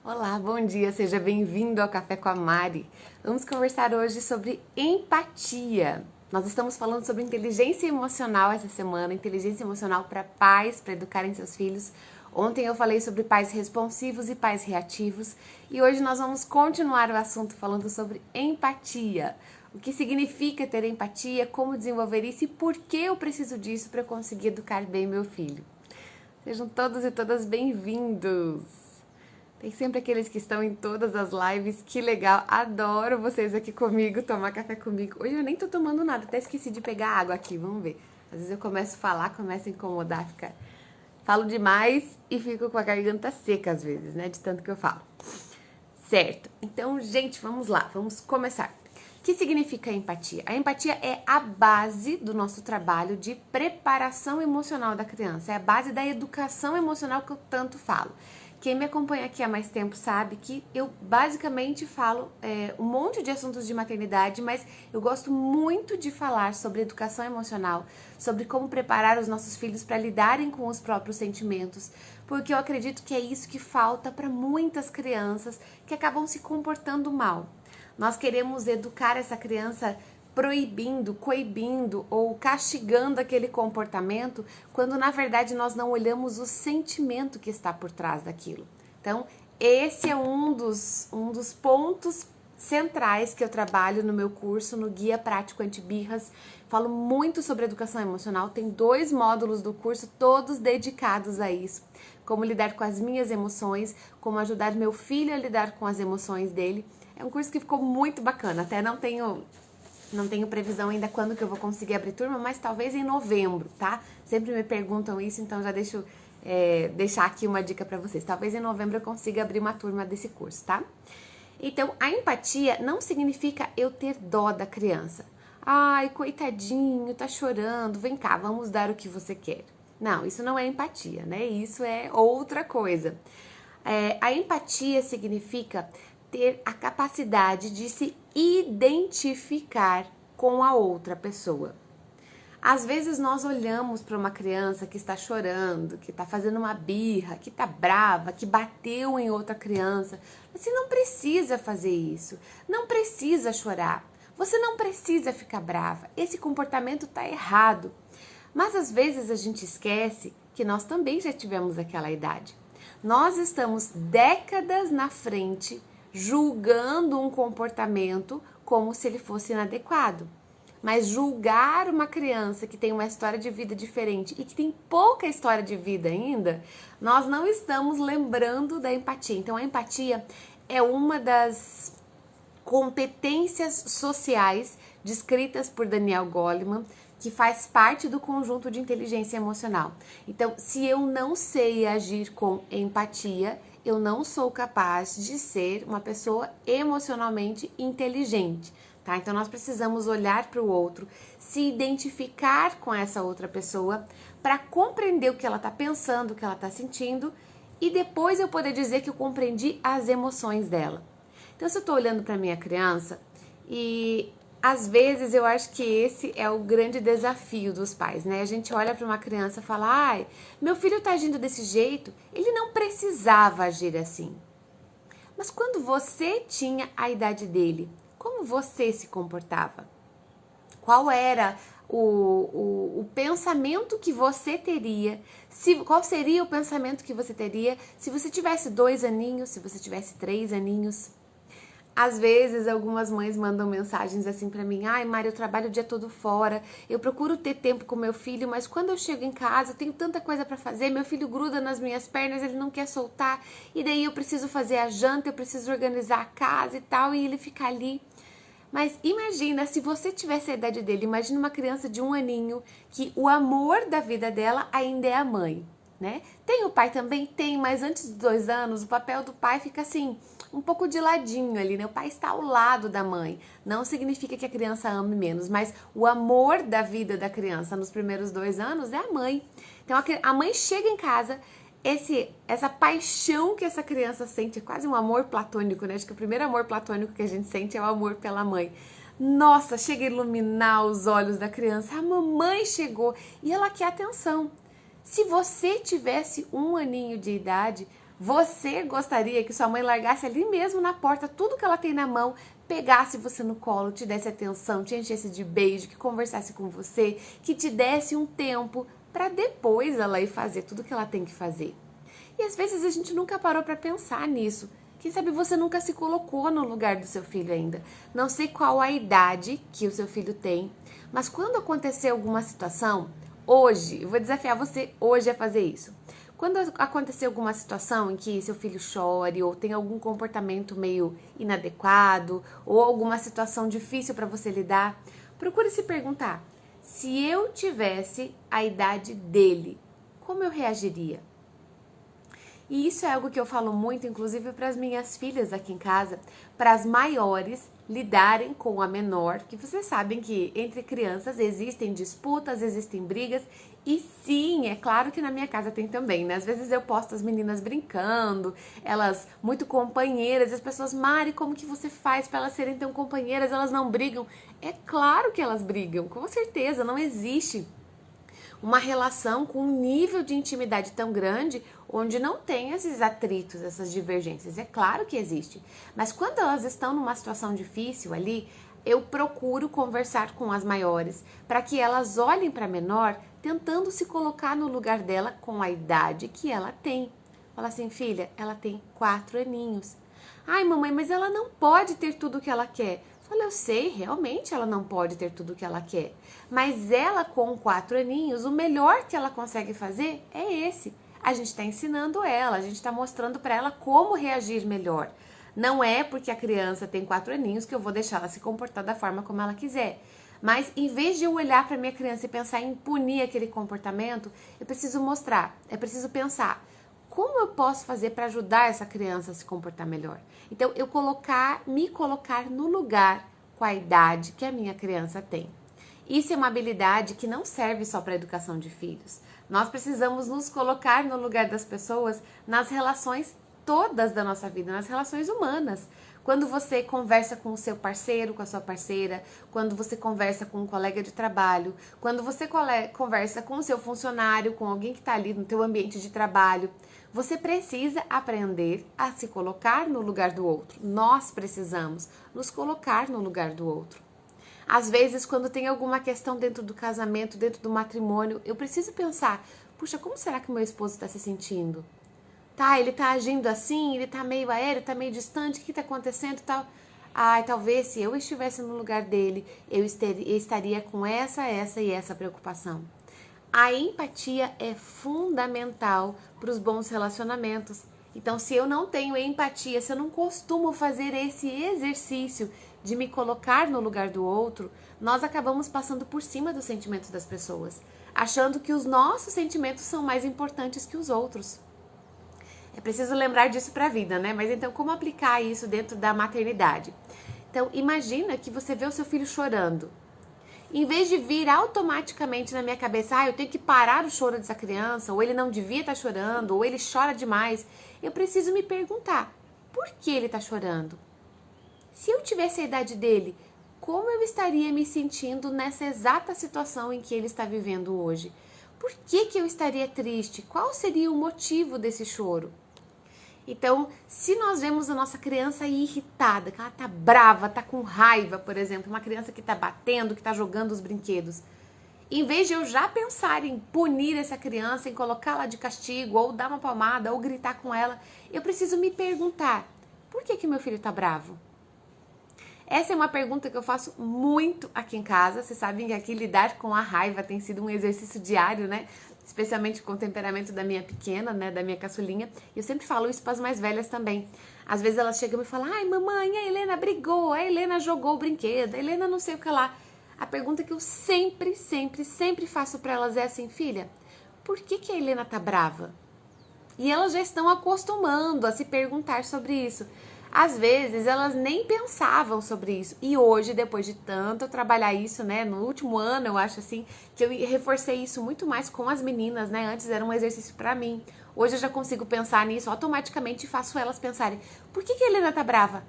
Olá, bom dia, seja bem-vindo ao Café com a Mari. Vamos conversar hoje sobre empatia. Nós estamos falando sobre inteligência emocional essa semana, inteligência emocional para pais, para educarem seus filhos. Ontem eu falei sobre pais responsivos e pais reativos e hoje nós vamos continuar o assunto falando sobre empatia. O que significa ter empatia, como desenvolver isso e por que eu preciso disso para eu conseguir educar bem meu filho. Sejam todos e todas bem-vindos! Tem sempre aqueles que estão em todas as lives, que legal, adoro vocês aqui comigo, tomar café comigo. Hoje eu nem tô tomando nada, até esqueci de pegar água aqui, vamos ver. Às vezes eu começo a falar, começo a incomodar, falo demais e fico com a garganta seca às vezes, né, de tanto que eu falo. Certo, então gente, vamos lá, vamos começar. O que significa empatia? A empatia é a base do nosso trabalho de preparação emocional da criança, é a base da educação emocional que eu tanto falo. Quem me acompanha aqui há mais tempo sabe que eu basicamente falo um monte de assuntos de maternidade, mas eu gosto muito de falar sobre educação emocional, sobre como preparar os nossos filhos para lidarem com os próprios sentimentos, porque eu acredito que é isso que falta para muitas crianças que acabam se comportando mal. Nós queremos educar essa criança proibindo, coibindo ou castigando aquele comportamento, quando na verdade nós não olhamos o sentimento que está por trás daquilo. Então, esse é um dos pontos centrais que eu trabalho no meu curso, no Guia Prático Anti-Birras. Falo muito sobre educação emocional, tem 2 módulos do curso, todos dedicados a isso. Como lidar com as minhas emoções, como ajudar meu filho a lidar com as emoções dele. É um curso que ficou muito bacana, até não tenho previsão ainda quando que eu vou conseguir abrir turma, mas talvez em novembro, tá? Sempre me perguntam isso, então já deixo deixar aqui uma dica para vocês. Talvez em novembro eu consiga abrir uma turma desse curso, tá? Então, a empatia não significa eu ter dó da criança. Ai, coitadinho, tá chorando, vem cá, vamos dar o que você quer. Não, isso não é empatia, né? Isso é outra coisa. A empatia significa ter a capacidade de se identificar com a outra pessoa. Às vezes nós olhamos para uma criança que está chorando, que está fazendo uma birra, que está brava, que bateu em outra criança. Você não precisa fazer isso, não precisa chorar, você não precisa ficar brava, esse comportamento está errado. Mas às vezes a gente esquece que nós também já tivemos aquela idade. Nós estamos décadas na frente julgando um comportamento como se ele fosse inadequado. Mas julgar uma criança que tem uma história de vida diferente e que tem pouca história de vida ainda, nós não estamos lembrando da empatia. Então, a empatia é uma das competências sociais descritas por Daniel Goleman, que faz parte do conjunto de inteligência emocional. Então, se eu não sei agir com empatia, eu não sou capaz de ser uma pessoa emocionalmente inteligente, tá? Então, nós precisamos olhar para o outro, se identificar com essa outra pessoa para compreender o que ela está pensando, o que ela está sentindo e depois eu poder dizer que eu compreendi as emoções dela. Então, se eu estou olhando para minha criança e às vezes eu acho que esse é o grande desafio dos pais, né? A gente olha para uma criança e fala, ai, meu filho tá agindo desse jeito, ele não precisava agir assim. Mas quando você tinha a idade dele, como você se comportava? Qual era o pensamento que você teria? Qual seria o pensamento que você teria se você tivesse 2 aninhos, se você tivesse 3 aninhos? Às vezes, algumas mães mandam mensagens assim pra mim, ai, Mari, eu trabalho o dia todo fora, eu procuro ter tempo com meu filho, mas quando eu chego em casa, eu tenho tanta coisa pra fazer, meu filho gruda nas minhas pernas, ele não quer soltar, e daí eu preciso fazer a janta, eu preciso organizar a casa e tal, e ele fica ali. Mas imagina, se você tivesse a idade dele, imagina uma criança de 1 aninho, que o amor da vida dela ainda é a mãe, né? Tem o pai também? Tem, mas antes dos 2 anos, o papel do pai fica assim, um pouco de ladinho ali, né? O pai está ao lado da mãe. Não significa que a criança ame menos, mas o amor da vida da criança nos primeiros 2 anos é a mãe. Então a mãe chega em casa, essa paixão que essa criança sente, é quase um amor platônico, né? Acho que o primeiro amor platônico que a gente sente é o amor pela mãe. Nossa, chega a iluminar os olhos da criança. A mamãe chegou e ela quer atenção. Se você tivesse 1 aninho de idade, Você gostaria que sua mãe largasse ali mesmo na porta tudo que ela tem na mão, pegasse você no colo, te desse atenção, te enchesse de beijo, que conversasse com você, que te desse um tempo para depois ela ir fazer tudo que ela tem que fazer? E às vezes a gente nunca parou para pensar nisso. Quem sabe você nunca se colocou no lugar do seu filho ainda. Não sei qual a idade que o seu filho tem, mas quando acontecer alguma situação, hoje, eu vou desafiar você hoje a fazer isso. Quando acontecer alguma situação em que seu filho chore ou tem algum comportamento meio inadequado ou alguma situação difícil para você lidar, procure se perguntar: se eu tivesse a idade dele, como eu reagiria? E isso é algo que eu falo muito, inclusive para as minhas filhas aqui em casa, para as maiores lidarem com a menor, que vocês sabem que entre crianças existem disputas, existem brigas, e sim, é claro que na minha casa tem também, né? Às vezes eu posto as meninas brincando, elas muito companheiras, e as pessoas: Mari, como que você faz para elas serem tão companheiras, elas não brigam? É claro que elas brigam, com certeza, não existe uma relação com um nível de intimidade tão grande onde não tem esses atritos, essas divergências. É claro que existe. Mas quando elas estão numa situação difícil ali, eu procuro conversar com as maiores para que elas olhem para a menor, tentando se colocar no lugar dela com a idade que ela tem. Fala assim: filha, ela tem 4 aninhos. Ai, mamãe, mas ela não pode ter tudo o que ela quer. Eu sei, realmente ela não pode ter tudo o que ela quer. Mas ela, com 4 aninhos, o melhor que ela consegue fazer é esse. A gente está ensinando ela, a gente está mostrando para ela como reagir melhor. Não é porque a criança tem 4 aninhos que eu vou deixar ela se comportar da forma como ela quiser. Mas em vez de eu olhar para minha criança e pensar em punir aquele comportamento, eu preciso mostrar, é preciso pensar: como eu posso fazer para ajudar essa criança a se comportar melhor? Então, eu me colocar no lugar com a idade que a minha criança tem. Isso é uma habilidade que não serve só para a educação de filhos. Nós precisamos nos colocar no lugar das pessoas nas relações todas da nossa vida, nas relações humanas. Quando você conversa com o seu parceiro, com a sua parceira, quando você conversa com um colega de trabalho, quando você conversa com o seu funcionário, com alguém que está ali no teu ambiente de trabalho, você precisa aprender a se colocar no lugar do outro. Nós precisamos nos colocar no lugar do outro. Às vezes, quando tem alguma questão dentro do casamento, dentro do matrimônio, eu preciso pensar: puxa, como será que o meu esposo está se sentindo? Tá, ele tá agindo assim, ele tá meio aéreo, tá meio distante, o que tá acontecendo e tal? Ai, talvez se eu estivesse no lugar dele, eu estaria com essa e essa preocupação. A empatia é fundamental para os bons relacionamentos. Então, se eu não tenho empatia, se eu não costumo fazer esse exercício de me colocar no lugar do outro, nós acabamos passando por cima dos sentimentos das pessoas, achando que os nossos sentimentos são mais importantes que os outros. É preciso lembrar disso para a vida, né? Mas então, como aplicar isso dentro da maternidade? Então, imagina que você vê o seu filho chorando. Em vez de vir automaticamente na minha cabeça: eu tenho que parar o choro dessa criança, ou ele não devia estar chorando, ou ele chora demais, eu preciso me perguntar: por que ele está chorando? Se eu tivesse a idade dele, como eu estaria me sentindo nessa exata situação em que ele está vivendo hoje? Por que eu estaria triste? Qual seria o motivo desse choro? Então, se nós vemos a nossa criança irritada, que ela tá brava, tá com raiva, por exemplo, uma criança que tá batendo, que tá jogando os brinquedos, em vez de eu já pensar em punir essa criança, em colocá-la de castigo, ou dar uma palmada, ou gritar com ela, eu preciso me perguntar: por que meu filho tá bravo? Essa é uma pergunta que eu faço muito aqui em casa. Vocês sabem que aqui lidar com a raiva tem sido um exercício diário, né? Especialmente com o temperamento da minha pequena, né, da minha caçulinha. E eu sempre falo isso para as mais velhas também. Às vezes elas chegam e falam: ai, mamãe, a Helena brigou, a Helena jogou o brinquedo, a Helena não sei o que lá. A pergunta que eu sempre faço para elas é assim: filha, por que a Helena tá brava? E elas já estão acostumando a se perguntar sobre isso. Às vezes elas nem pensavam sobre isso. E hoje, depois de tanto eu trabalhar isso, né? No último ano, eu acho assim, que eu reforcei isso muito mais com as meninas, né? Antes era um exercício pra mim. Hoje eu já consigo pensar nisso automaticamente e faço elas pensarem: por que a Helena tá brava?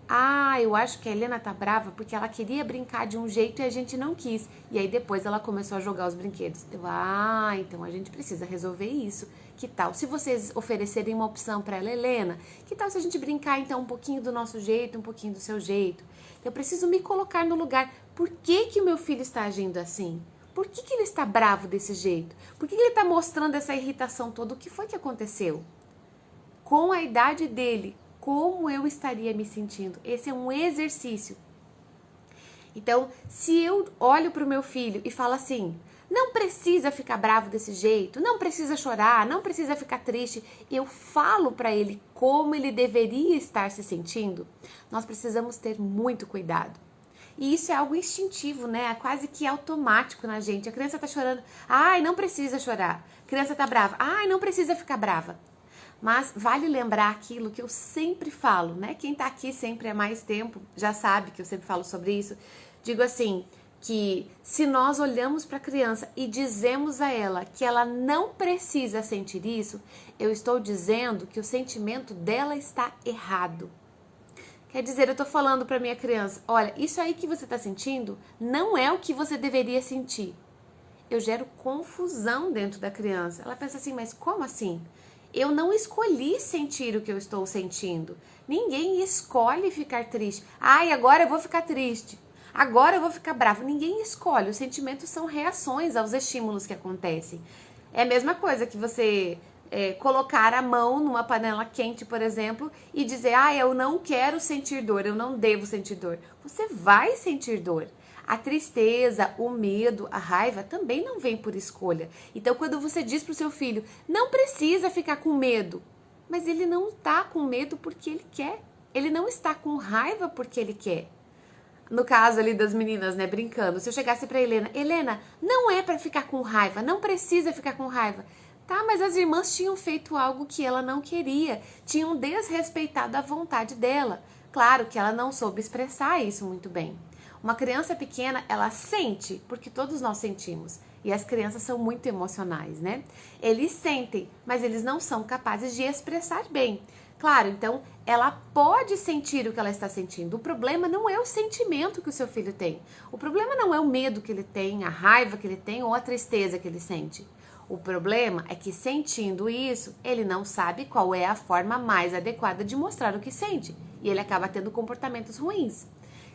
Ah, eu acho que a Helena tá brava porque ela queria brincar de um jeito e a gente não quis. E aí depois ela começou a jogar os brinquedos. Então a gente precisa resolver isso. Que tal se vocês oferecerem uma opção para ela, Helena? Que tal se a gente brincar então um pouquinho do nosso jeito, um pouquinho do seu jeito? Eu preciso me colocar no lugar. Por que que o meu filho está agindo assim? Por que que ele está bravo desse jeito? Por que que ele está mostrando essa irritação toda? O que foi que aconteceu? Com a idade dele, como eu estaria me sentindo? Esse é um exercício. Então, se eu olho para o meu filho e falo assim, não precisa ficar bravo desse jeito, não precisa chorar, não precisa ficar triste, eu falo para ele como ele deveria estar se sentindo, nós precisamos ter muito cuidado. E isso é algo instintivo, né? É quase que automático na gente. A criança tá chorando, ai, não precisa chorar. A criança tá brava, ai, não precisa ficar brava. Mas vale lembrar aquilo que eu sempre falo, né? Quem tá aqui sempre há mais tempo já sabe que eu sempre falo sobre isso. Digo assim, que se nós olhamos para a criança e dizemos a ela que ela não precisa sentir isso, eu estou dizendo que o sentimento dela está errado. Quer dizer, eu tô falando para minha criança, olha, isso aí que você tá sentindo não é o que você deveria sentir. Eu gero confusão dentro da criança. Ela pensa assim, mas como assim? Eu não escolhi sentir o que eu estou sentindo. Ninguém escolhe ficar triste. Ai, agora eu vou ficar triste. Agora eu vou ficar bravo. Ninguém escolhe. Os sentimentos são reações aos estímulos que acontecem. É a mesma coisa que você colocar a mão numa panela quente, por exemplo, e dizer, ah, eu não quero sentir dor, eu não devo sentir dor. Você vai sentir dor. A tristeza, o medo, a raiva também não vem por escolha. Então, quando você diz para o seu filho, não precisa ficar com medo, mas ele não está com medo porque ele quer. Ele não está com raiva porque ele quer. No caso ali das meninas, né, brincando, se eu chegasse para Helena, Helena, não é para ficar com raiva, não precisa ficar com raiva. Tá, mas as irmãs tinham feito algo que ela não queria, tinham desrespeitado a vontade dela. Claro que ela não soube expressar isso muito bem. Uma criança pequena, ela sente, porque todos nós sentimos. E as crianças são muito emocionais, né? Eles sentem, mas eles não são capazes de expressar bem. Claro, então ela pode sentir o que ela está sentindo. O problema não é o sentimento que o seu filho tem. O problema não é o medo que ele tem, a raiva que ele tem ou a tristeza que ele sente. O problema é que sentindo isso, ele não sabe qual é a forma mais adequada de mostrar o que sente. E ele acaba tendo comportamentos ruins.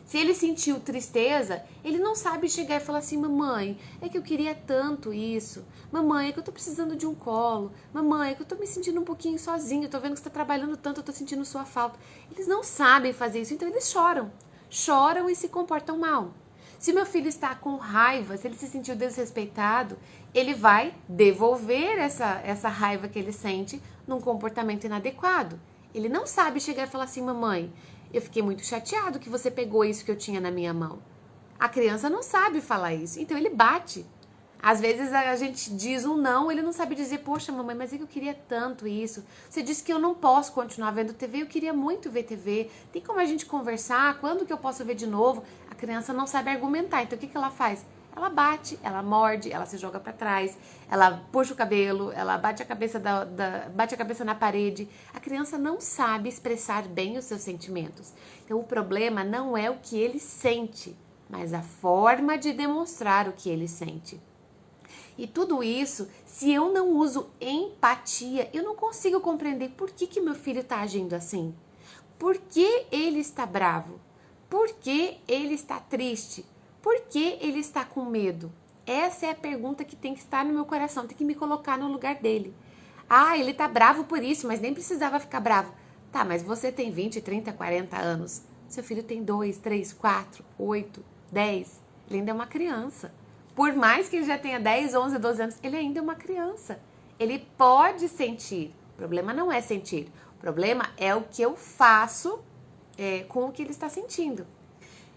Se ele sentiu tristeza, ele não sabe chegar e falar assim, mamãe, é que eu queria tanto isso. Mamãe, é que eu tô precisando de um colo. Mamãe, é que eu tô me sentindo um pouquinho sozinho. Eu tô vendo que você tá trabalhando tanto, eu tô sentindo sua falta. Eles não sabem fazer isso, então eles choram. Choram e se comportam mal. Se meu filho está com raiva, se ele se sentiu desrespeitado, ele vai devolver essa raiva que ele sente num comportamento inadequado. Ele não sabe chegar e falar assim, mamãe, eu fiquei muito chateado que você pegou isso que eu tinha na minha mão. A criança não sabe falar isso, então ele bate. Às vezes a gente diz um não, ele não sabe dizer, poxa mamãe, mas é que eu queria tanto isso. Você disse que eu não posso continuar vendo TV, eu queria muito ver TV. Tem como a gente conversar? Quando que eu posso ver de novo? A criança não sabe argumentar, então o que ela faz? Ela bate, ela morde, ela se joga para trás, ela puxa o cabelo, ela bate a cabeça, bate a cabeça na parede. A criança não sabe expressar bem os seus sentimentos. Então o problema não é o que ele sente, mas a forma de demonstrar o que ele sente. E tudo isso, se eu não uso empatia, eu não consigo compreender por que meu filho está agindo assim. Por que ele está bravo? Por que ele está triste? Por que ele está com medo? Essa é a pergunta que tem que estar no meu coração, tem que me colocar no lugar dele. Ah, ele está bravo por isso, mas nem precisava ficar bravo. Tá, mas você tem 20, 30, 40 anos. Seu filho tem 2, 3, 4, 8, 10. Ele ainda é uma criança. Por mais que ele já tenha 10, 11, 12 anos, ele ainda é uma criança. Ele pode sentir. O problema não é sentir. O problema é o que eu faço com o que ele está sentindo.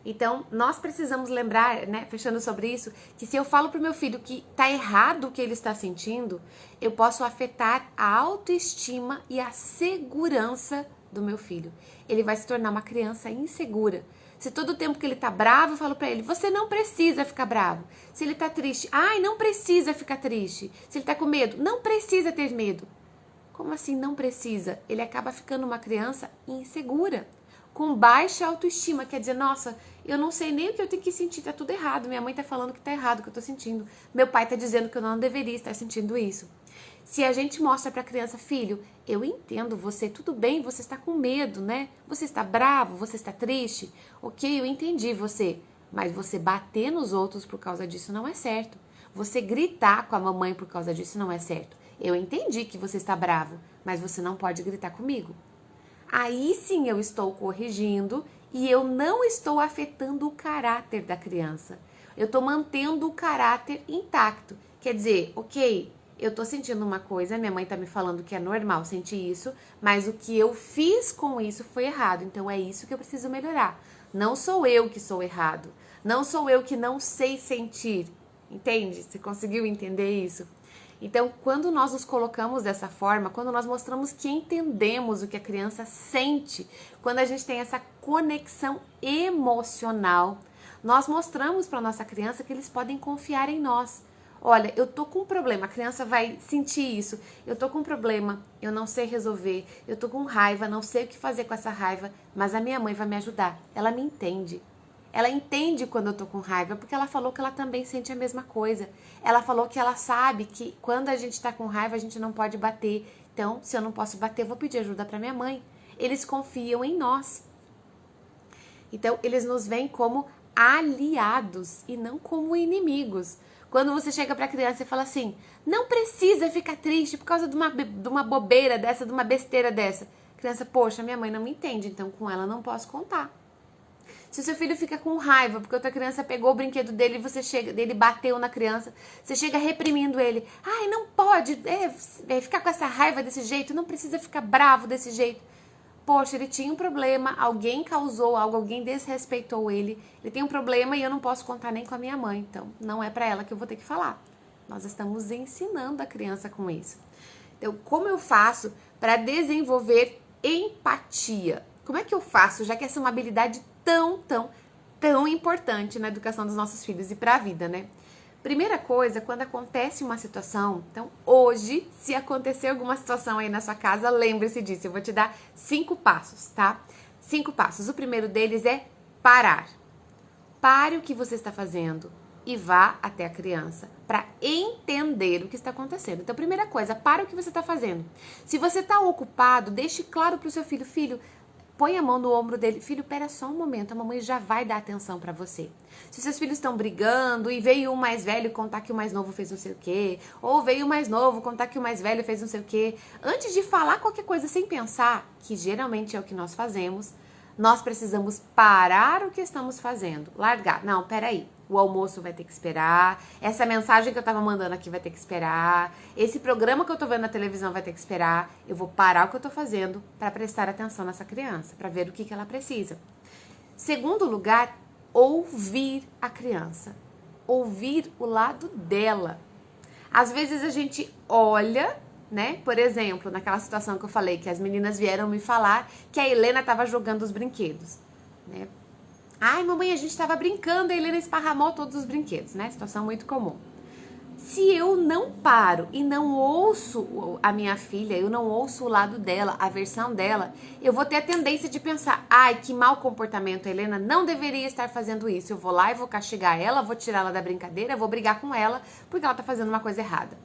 Então, nós precisamos lembrar, né, fechando sobre isso, que se eu falo para o meu filho que está errado o que ele está sentindo, eu posso afetar a autoestima e a segurança do meu filho. Ele vai se tornar uma criança insegura. Se todo o tempo que ele tá bravo, eu falo pra ele, você não precisa ficar bravo. Se ele tá triste, ai, não precisa ficar triste. Se ele tá com medo, não precisa ter medo. Como assim não precisa? Ele acaba ficando uma criança insegura, com baixa autoestima. Quer dizer, nossa, eu não sei nem o que eu tenho que sentir, tá tudo errado. Minha mãe tá falando que tá errado o que eu tô sentindo. Meu pai tá dizendo que eu não deveria estar sentindo isso. Se a gente mostra para a criança, filho, eu entendo você, tudo bem, você está com medo, né? Você está bravo, você está triste. Ok, eu entendi você, mas você bater nos outros por causa disso não é certo. Você gritar com a mamãe por causa disso não é certo. Eu entendi que você está bravo, mas você não pode gritar comigo. Aí sim eu estou corrigindo e eu não estou afetando o caráter da criança. Eu estou mantendo o caráter intacto. Quer dizer, ok, eu tô sentindo uma coisa, minha mãe tá me falando que é normal sentir isso, mas o que eu fiz com isso foi errado, então é isso que eu preciso melhorar. Não sou eu que sou errado, não sou eu que não sei sentir, entende? Você conseguiu entender isso? Então, quando nós nos colocamos dessa forma, quando nós mostramos que entendemos o que a criança sente, quando a gente tem essa conexão emocional, nós mostramos para nossa criança que eles podem confiar em nós. Olha, eu tô com um problema, a criança vai sentir isso. Eu tô com um problema, eu não sei resolver. Eu tô com raiva, não sei o que fazer com essa raiva, mas a minha mãe vai me ajudar. Ela me entende. Ela entende quando eu tô com raiva, porque ela falou que ela também sente a mesma coisa. Ela falou que ela sabe que quando a gente tá com raiva, a gente não pode bater. Então, se eu não posso bater, eu vou pedir ajuda pra minha mãe. Eles confiam em nós. Então, eles nos veem como aliados e não como inimigos. Quando você chega pra criança e fala assim, não precisa ficar triste por causa de uma bobeira dessa, de uma besteira dessa. Criança, poxa, minha mãe não me entende, então com ela não posso contar. Se o seu filho fica com raiva porque outra criança pegou o brinquedo dele e você chega, ele bateu na criança, você chega reprimindo ele. Ai, não pode ficar com essa raiva desse jeito, não precisa ficar bravo desse jeito. Poxa, ele tinha um problema, alguém causou algo, alguém desrespeitou ele tem um problema e eu não posso contar nem com a minha mãe, então não é para ela que eu vou ter que falar. Nós estamos ensinando a criança com isso. Então, como eu faço para desenvolver empatia? Como é que eu faço, já que essa é uma habilidade tão importante na educação dos nossos filhos e para a vida, né? Primeira coisa, quando acontece uma situação, então hoje, se acontecer alguma situação aí na sua casa, lembre-se disso, eu vou te dar 5 passos, tá? 5 passos. O primeiro deles é parar. Pare o que você está fazendo e vá até a criança para entender o que está acontecendo. Então, primeira coisa, para o que você está fazendo. Se você está ocupado, deixe claro para o seu filho, põe a mão no ombro dele. Filho, pera só um momento, a mamãe já vai dar atenção pra você. Se seus filhos estão brigando e veio o mais velho contar que o mais novo fez não sei o quê, ou veio o mais novo contar que o mais velho fez não sei o quê, antes de falar qualquer coisa sem pensar, que geralmente é o que nós fazemos, nós precisamos parar o que estamos fazendo. Largar. Não, peraí. O almoço vai ter que esperar, essa mensagem que eu tava mandando aqui vai ter que esperar, esse programa que eu tô vendo na televisão vai ter que esperar. Eu vou parar o que eu tô fazendo para prestar atenção nessa criança, para ver o que ela precisa. Segundo lugar, ouvir a criança. Ouvir o lado dela. Às vezes a gente olha, né? Por exemplo, naquela situação que eu falei, que as meninas vieram me falar que a Helena tava jogando os brinquedos, né? Ai, mamãe, a gente estava brincando, a Helena esparramou todos os brinquedos, né? Situação muito comum. Se eu não paro e não ouço a minha filha, eu não ouço o lado dela, a versão dela, eu vou ter a tendência de pensar, ai, que mau comportamento, a Helena não deveria estar fazendo isso. Eu vou lá e vou castigar ela, vou tirar ela da brincadeira, vou brigar com ela, porque ela tá fazendo uma coisa errada.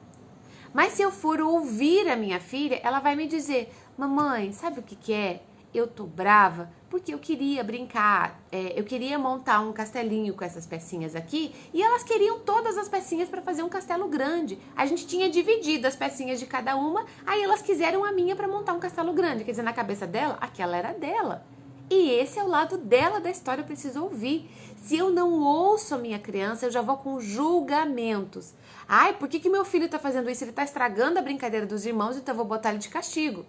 Mas se eu for ouvir a minha filha, ela vai me dizer, mamãe, sabe o que é? Eu tô brava porque eu queria brincar, eu queria montar um castelinho com essas pecinhas aqui e elas queriam todas as pecinhas para fazer um castelo grande. A gente tinha dividido as pecinhas de cada uma, aí elas quiseram a minha para montar um castelo grande. Quer dizer, na cabeça dela, aquela era dela. E esse é o lado dela da história, eu preciso ouvir. Se eu não ouço a minha criança, eu já vou com julgamentos. Ai, por que meu filho tá fazendo isso? Ele tá estragando a brincadeira dos irmãos, então eu vou botar ele de castigo.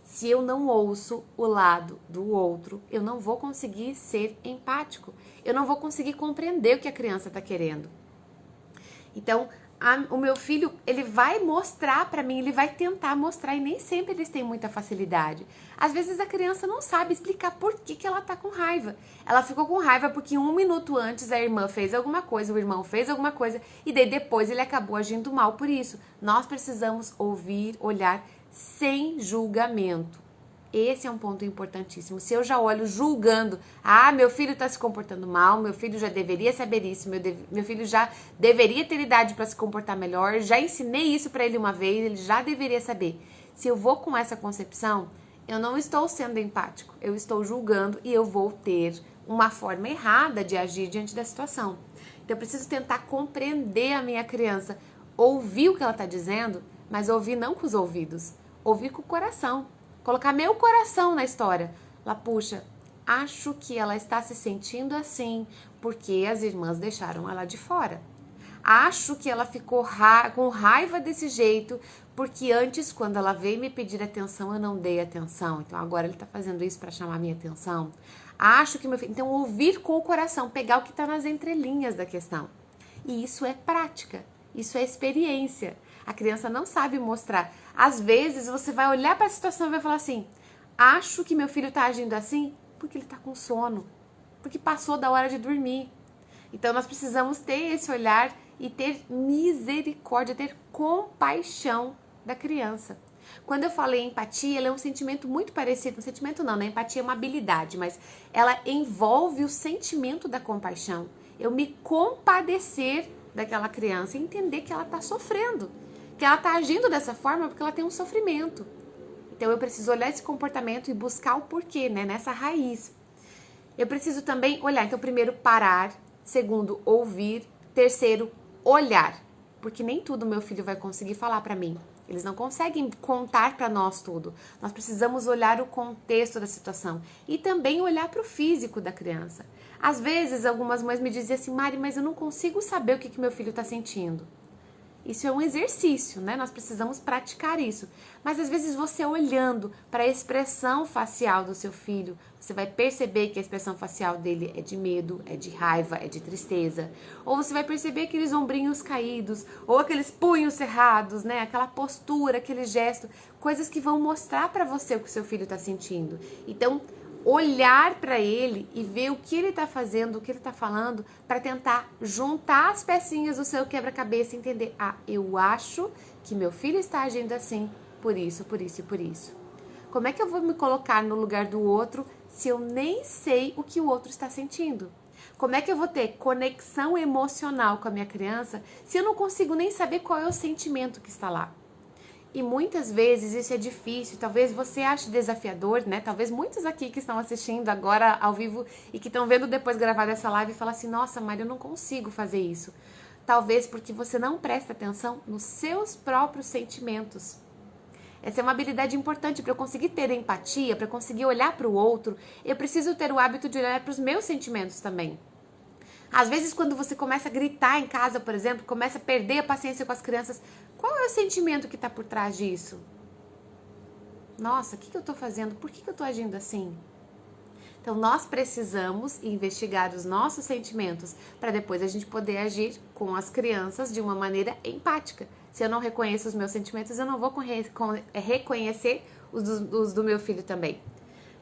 Se eu não ouço o lado do outro, eu não vou conseguir ser empático. Eu não vou conseguir compreender o que a criança está querendo. Então, o meu filho, ele vai mostrar para mim, ele vai tentar mostrar, e nem sempre eles têm muita facilidade. Às vezes a criança não sabe explicar por que ela tá com raiva. Ela ficou com raiva porque 1 minuto antes a irmã fez alguma coisa, o irmão fez alguma coisa, e daí depois ele acabou agindo mal por isso. Nós precisamos ouvir, olhar sem julgamento. Esse é um ponto importantíssimo. Se eu já olho julgando, meu filho está se comportando mal, meu filho já deveria saber isso, meu filho já deveria ter idade para se comportar melhor, já ensinei isso para ele uma vez, ele já deveria saber. Se eu vou com essa concepção, eu não estou sendo empático, eu estou julgando e eu vou ter uma forma errada de agir diante da situação. Então eu preciso tentar compreender a minha criança, ouvir o que ela está dizendo, mas ouvir não com os ouvidos, ouvir com o coração. Colocar meu coração na história. Lá, puxa, acho que ela está se sentindo assim porque as irmãs deixaram ela de fora. Acho que ela ficou com raiva desse jeito porque antes, quando ela veio me pedir atenção, eu não dei atenção. Então agora ele está fazendo isso para chamar minha atenção. Acho que meu filho... Então ouvir com o coração, pegar o que está nas entrelinhas da questão. E isso é prática, isso é experiência. A criança não sabe mostrar. Às vezes você vai olhar para a situação e vai falar assim: acho que meu filho está agindo assim porque ele está com sono, porque passou da hora de dormir. Então nós precisamos ter esse olhar e ter misericórdia, ter compaixão da criança. Quando eu falei empatia, ela é um sentimento muito parecido. Um sentimento não, né? Empatia é uma habilidade, mas ela envolve o sentimento da compaixão. Eu me compadecer daquela criança e entender que ela está sofrendo, que ela está agindo dessa forma porque ela tem um sofrimento. Então eu preciso olhar esse comportamento e buscar o porquê, né? Nessa raiz. Eu preciso também olhar. Então, primeiro, parar. Segundo, ouvir. Terceiro, olhar. Porque nem tudo meu filho vai conseguir falar para mim. Eles não conseguem contar para nós tudo. Nós precisamos olhar o contexto da situação. E também olhar para o físico da criança. Às vezes, algumas mães me dizem assim: Mari, mas eu não consigo saber o que meu filho está sentindo. Isso é um exercício, né? Nós precisamos praticar isso. Mas às vezes você olhando para a expressão facial do seu filho, você vai perceber que a expressão facial dele é de medo, é de raiva, é de tristeza. Ou você vai perceber aqueles ombrinhos caídos, ou aqueles punhos cerrados, né? Aquela postura, aquele gesto, coisas que vão mostrar para você o que o seu filho está sentindo. Então, olhar para ele e ver o que ele está fazendo, o que ele está falando, para tentar juntar as pecinhas do seu quebra-cabeça e entender: eu acho que meu filho está agindo assim, por isso, por isso e por isso. Como é que eu vou me colocar no lugar do outro se eu nem sei o que o outro está sentindo? Como é que eu vou ter conexão emocional com a minha criança se eu não consigo nem saber qual é o sentimento que está lá? E muitas vezes isso é difícil, talvez você ache desafiador, né? Talvez muitos aqui que estão assistindo agora ao vivo e que estão vendo depois gravada essa live falam assim: nossa, Mari, eu não consigo fazer isso. Talvez porque você não presta atenção nos seus próprios sentimentos. Essa é uma habilidade importante. Para eu conseguir ter empatia, para eu conseguir olhar para o outro, eu preciso ter o hábito de olhar para os meus sentimentos também. Às vezes, quando você começa a gritar em casa, por exemplo, começa a perder a paciência com as crianças, qual é o sentimento que está por trás disso? Nossa, o que eu estou fazendo? Por que eu estou agindo assim? Então, nós precisamos investigar os nossos sentimentos para depois a gente poder agir com as crianças de uma maneira empática. Se eu não reconheço os meus sentimentos, eu não vou reconhecer os do meu filho também.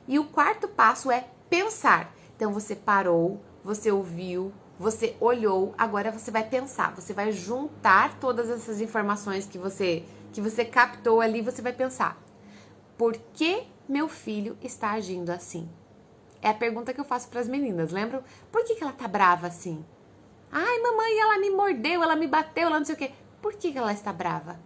E o quarto passo é pensar. Então, você parou, você ouviu, você olhou, agora você vai pensar, você vai juntar todas essas informações que você captou ali, você vai pensar: por que meu filho está agindo assim? É a pergunta que eu faço para as meninas, lembram? Por que ela tá brava assim? Ai, mamãe, ela me mordeu, ela me bateu, ela não sei o quê. Por que ela está brava?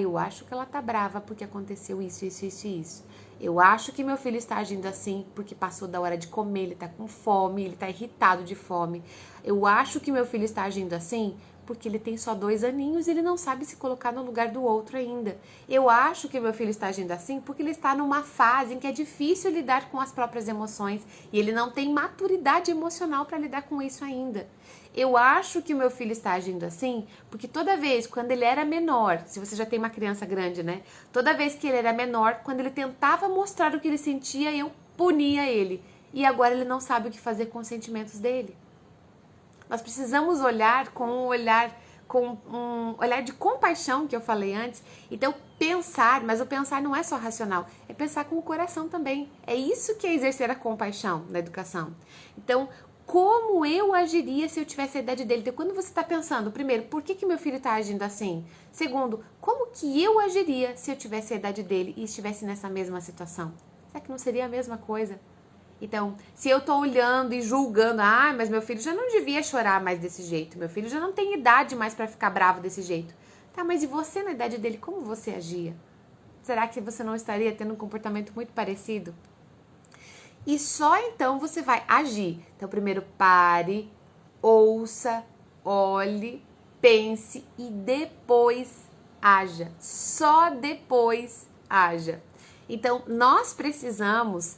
Eu acho que ela tá brava porque aconteceu isso, isso, isso e isso. Eu acho que meu filho está agindo assim porque passou da hora de comer, ele tá com fome, ele tá irritado de fome. Eu acho que meu filho está agindo assim porque ele tem só 2 aninhos e ele não sabe se colocar no lugar do outro ainda. Eu acho que meu filho está agindo assim porque ele está numa fase em que é difícil lidar com as próprias emoções e ele não tem maturidade emocional para lidar com isso ainda. Eu acho que o meu filho está agindo assim porque toda vez, quando ele era menor, se você já tem uma criança grande, né? Toda vez que ele era menor, quando ele tentava mostrar o que ele sentia, eu punia ele. E agora ele não sabe o que fazer com os sentimentos dele. Nós precisamos olhar com um olhar de compaixão, que eu falei antes. Então, pensar, mas o pensar não é só racional, é pensar com o coração também. É isso que é exercer a compaixão na educação. Então, como eu agiria se eu tivesse a idade dele. Então, quando você está pensando, primeiro, por que meu filho está agindo assim? Segundo, como que eu agiria se eu tivesse a idade dele e estivesse nessa mesma situação? Será que não seria a mesma coisa? Então, se eu tô olhando e julgando, mas meu filho já não devia chorar mais desse jeito, meu filho já não tem idade mais para ficar bravo desse jeito. Tá, mas e você na idade dele, como você agia? Será que você não estaria tendo um comportamento muito parecido? E só então você vai agir. Então, primeiro pare, ouça, olhe, pense e depois haja. Só depois haja. Então, nós precisamos...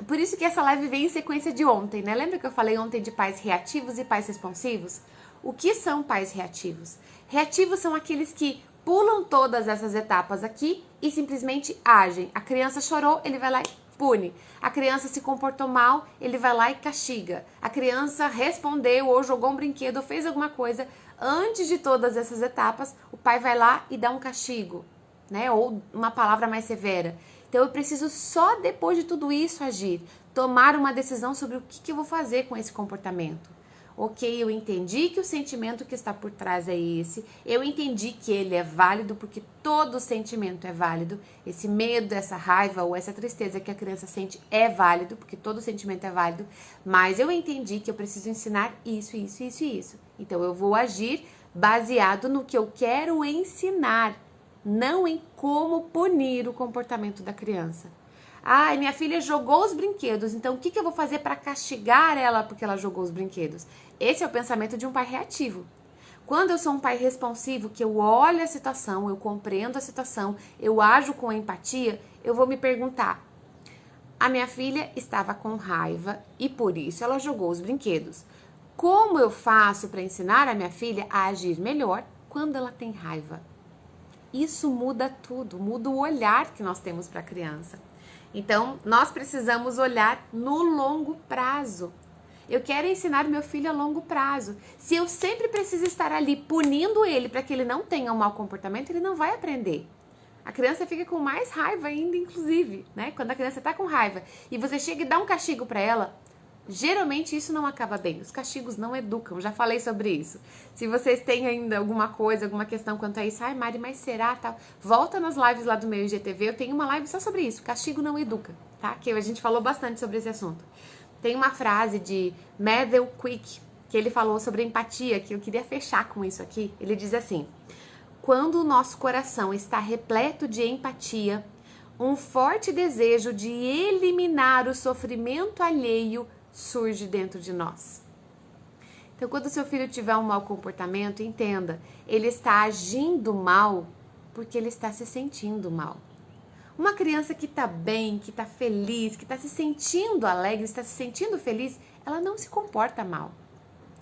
Por isso que essa live vem em sequência de ontem, né? Lembra que eu falei ontem de pais reativos e pais responsivos? O que são pais reativos? Reativos são aqueles que pulam todas essas etapas aqui e simplesmente agem. A criança chorou, ele vai lá e pune. A criança se comportou mal, ele vai lá e castiga. A criança respondeu ou jogou um brinquedo ou fez alguma coisa. Antes de todas essas etapas, o pai vai lá e dá um castigo, né? Ou uma palavra mais severa. Então eu preciso só depois de tudo isso agir, tomar uma decisão sobre o que eu vou fazer com esse comportamento. Ok, eu entendi que o sentimento que está por trás é esse, eu entendi que ele é válido porque todo sentimento é válido, esse medo, essa raiva ou essa tristeza que a criança sente é válido, porque todo sentimento é válido, mas eu entendi que eu preciso ensinar isso, isso, isso e isso. Então eu vou agir baseado no que eu quero ensinar, não em como punir o comportamento da criança. Minha filha jogou os brinquedos, então o que eu vou fazer para castigar ela porque ela jogou os brinquedos? Esse é o pensamento de um pai reativo. Quando eu sou um pai responsivo, que eu olho a situação, eu compreendo a situação, eu ajo com empatia, eu vou me perguntar, a minha filha estava com raiva e por isso ela jogou os brinquedos. Como eu faço para ensinar a minha filha a agir melhor quando ela tem raiva? Isso muda tudo, muda o olhar que nós temos para a criança. Então, nós precisamos olhar no longo prazo. Eu quero ensinar meu filho a longo prazo. Se eu sempre preciso estar ali punindo ele para que ele não tenha um mau comportamento, ele não vai aprender. A criança fica com mais raiva ainda, inclusive, né? Quando a criança está com raiva e você chega e dá um castigo para ela, geralmente isso não acaba bem. Os castigos não educam, já falei sobre isso. Se vocês têm ainda alguma coisa, alguma questão quanto a isso, Mari, mas será tal? Volta nas lives lá do meu IGTV, eu tenho uma live só sobre isso. Castigo não educa, tá? Que a gente falou bastante sobre esse assunto. Tem uma frase de Matthew Quick, que ele falou sobre empatia, que eu queria fechar com isso aqui. Ele diz assim: quando o nosso coração está repleto de empatia, um forte desejo de eliminar o sofrimento alheio surge dentro de nós. Então, quando o seu filho tiver um mau comportamento, entenda, ele está agindo mal porque ele está se sentindo mal. Uma criança que está bem, que está feliz, que está se sentindo alegre, está se sentindo feliz, ela não se comporta mal.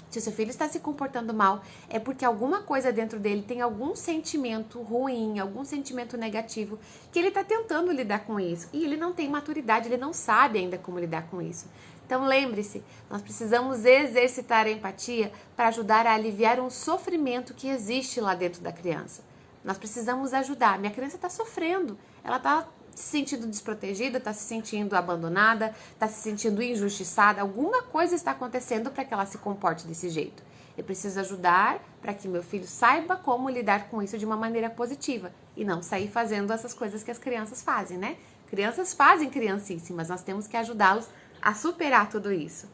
Se o seu filho está se comportando mal, é porque alguma coisa dentro dele tem algum sentimento ruim, algum sentimento negativo, que ele está tentando lidar com isso. E ele não tem maturidade, ele não sabe ainda como lidar com isso. Então lembre-se, nós precisamos exercitar a empatia para ajudar a aliviar um sofrimento que existe lá dentro da criança. Nós precisamos ajudar. Minha criança está sofrendo, ela está se sentindo desprotegida, está se sentindo abandonada, está se sentindo injustiçada. Alguma coisa está acontecendo para que ela se comporte desse jeito. Eu preciso ajudar para que meu filho saiba como lidar com isso de uma maneira positiva e não sair fazendo essas coisas que as crianças fazem, né? Crianças fazem criancice, mas nós temos que ajudá-los a superar tudo isso.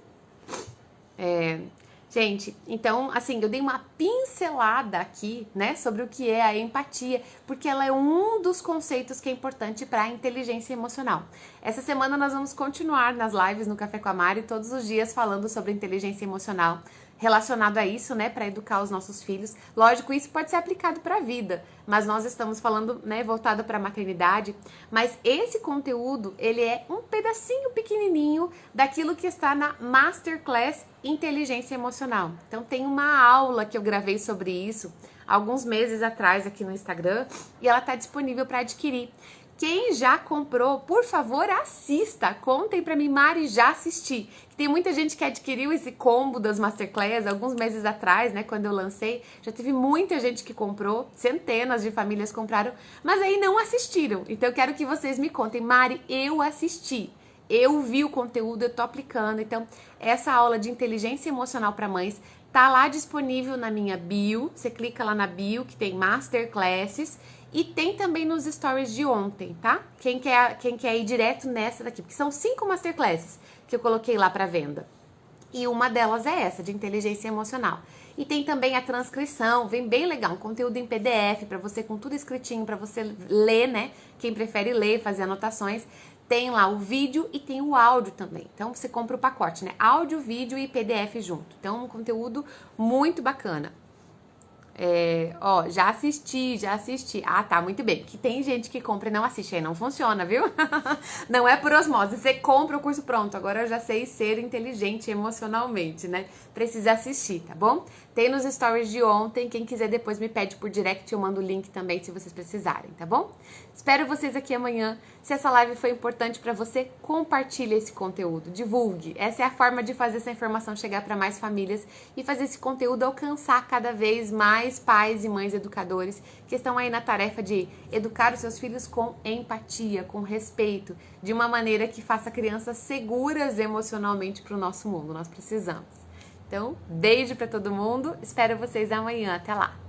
Gente, então, assim, eu dei uma pincelada aqui, né, sobre o que é a empatia, porque ela é um dos conceitos que é importante para a inteligência emocional. Essa semana nós vamos continuar nas lives no Café com a Mari, todos os dias falando sobre inteligência emocional, relacionado a isso, né, para educar os nossos filhos. Lógico, isso pode ser aplicado para a vida, mas nós estamos falando, né, voltado para a maternidade. Mas esse conteúdo, ele é um pedacinho pequenininho daquilo que está na Masterclass Inteligência Emocional. Então tem uma aula que eu gravei sobre isso alguns meses atrás aqui no Instagram e ela está disponível para adquirir. Quem já comprou, por favor, assista. Contem pra mim, Mari, já assisti. Tem muita gente que adquiriu esse combo das Masterclass alguns meses atrás, né? Quando eu lancei, já teve muita gente que comprou, centenas de famílias compraram, mas aí não assistiram. Então eu quero que vocês me contem, Mari, eu assisti. eu vi o conteúdo, eu tô aplicando. Então, essa aula de inteligência emocional para mães tá lá disponível na minha bio. Você clica lá na bio que tem masterclasses e tem também nos stories de ontem, tá? Quem quer ir direto nessa daqui, porque são 5 masterclasses que eu coloquei lá para venda. E uma delas é essa, de inteligência emocional. E tem também a transcrição, vem bem legal, um conteúdo em PDF para você com tudo escritinho, para você ler, né? Quem prefere ler, fazer anotações. Tem lá o vídeo e tem o áudio também. Então você compra o pacote, né? Áudio, vídeo e PDF junto. Então um conteúdo muito bacana. Já assisti. Ah, tá, muito bem. Que tem gente que compra e não assiste, aí não funciona, viu? Não é por osmose. Você compra o curso pronto. Agora eu já sei ser inteligente emocionalmente, né? Precisa assistir, tá bom? Tem nos stories de ontem. Quem quiser depois me pede por direct, eu mando o link também se vocês precisarem, tá bom? Espero vocês aqui amanhã. Se essa live foi importante pra você, compartilhe esse conteúdo, divulgue. Essa é a forma de fazer essa informação chegar para mais famílias e fazer esse conteúdo alcançar cada vez mais pais e mães educadores que estão aí na tarefa de educar os seus filhos com empatia, com respeito, de uma maneira que faça crianças seguras emocionalmente para o nosso mundo. Nós precisamos. Então, beijo para todo mundo. Espero vocês amanhã. Até lá.